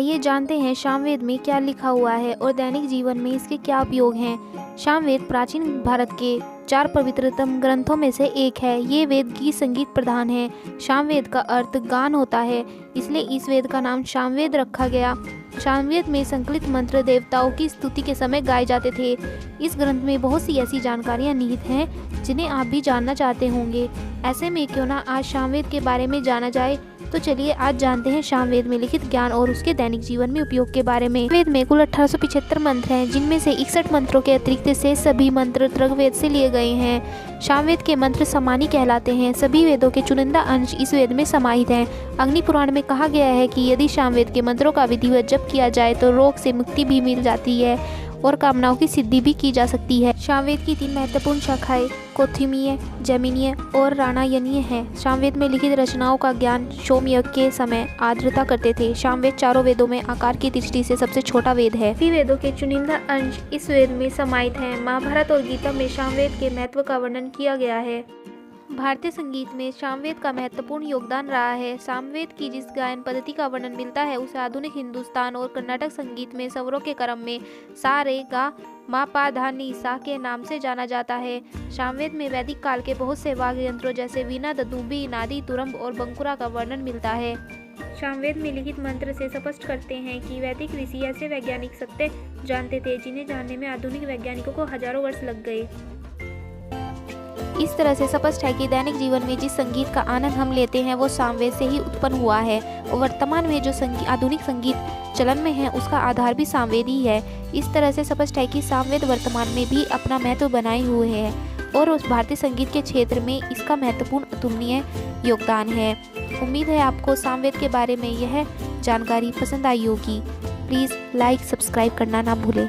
आइए जानते हैं सामवेद में क्या लिखा हुआ है और दैनिक जीवन में इसके क्या उपयोग हैं। सामवेद प्राचीन भारत के 4 पवित्रतम ग्रंथों में से एक है। ये वेद गीत संगीत प्रधान है। सामवेद का अर्थ गान होता है, इसलिए इस वेद का नाम सामवेद रखा गया। सामवेद में संकलित मंत्र देवताओं की स्तुति के समय गाए जाते थे। इस ग्रंथ में बहुत सी ऐसी जानकारियां निहित हैं जिन्हें आप भी जानना चाहते होंगे। ऐसे में क्यों ना आज सामवेद के बारे में जाना जाए। तो चलिए आज जानते हैं सामवेद में लिखित ज्ञान और उसके दैनिक जीवन में उपयोग के बारे में। वेद में कुल 1875 मंत्र हैं, जिनमें से 61 मंत्रों के अतिरिक्त से सभी मंत्र ऋग्वेद से लिए गए हैं। सामवेद के मंत्र समानी कहलाते हैं। सभी वेदों के चुनिंदा अंश इस वेद में समाहित हैं। अग्नि पुराण में कहा गया है कि यदि सामवेद के मंत्रों का विधिवत जप किया जाए तो रोग से मुक्ति भी मिल जाती है और कामनाओं की सिद्धि भी की जा सकती है। सामवेद की 3 महत्वपूर्ण शाखाएं कौथिमीय, जैमिनीय और रामायणीय हैं। सामवेद में लिखित रचनाओं का ज्ञान सोमयज्ञ के समय आर्द्रता करते थे। सामवेद चारों वेदों में आकार की दृष्टि से सबसे छोटा वेद है। सभी वेदों के चुनिंदा अंश इस वेद में समाहित हैं। महाभारत और गीता में सामवेद के महत्व का वर्णन किया गया है। भारतीय संगीत में सामवेद का महत्वपूर्ण योगदान रहा है। सामवेद की जिस गायन पद्धति का वर्णन मिलता है उसे आधुनिक हिंदुस्तान और कर्नाटक संगीत में स्वरों के क्रम में सा रे गा मा पा धा नी सा के नाम से जाना जाता है। सामवेद में वैदिक काल के बहुत से वाद्य यंत्रों जैसे वीणा, ददुम्बी, नादी, तुरंब और बंकुरा का वर्णन मिलता है। सामवेद में लिखित मंत्र से स्पष्ट करते हैं कि वैदिक ऋषि ऐसे वैज्ञानिक सत्य जानते थे जिन्हें जानने में आधुनिक वैज्ञानिकों को हजारों वर्ष लग गए। इस तरह से स्पष्ट है कि दैनिक जीवन में जिस संगीत का आनंद हम लेते हैं वो सामवेद से ही उत्पन्न हुआ है और वर्तमान में जो आधुनिक संगीत चलन में है उसका आधार भी सामवेद ही है। इस तरह से स्पष्ट है कि सामवेद वर्तमान में भी अपना महत्व बनाए हुए है और उस भारतीय संगीत के क्षेत्र में इसका महत्वपूर्ण अतुलनीय योगदान है। उम्मीद है आपको सामवेद के बारे में यह जानकारी पसंद आई होगी। प्लीज़ लाइक सब्सक्राइब करना ना भूलें।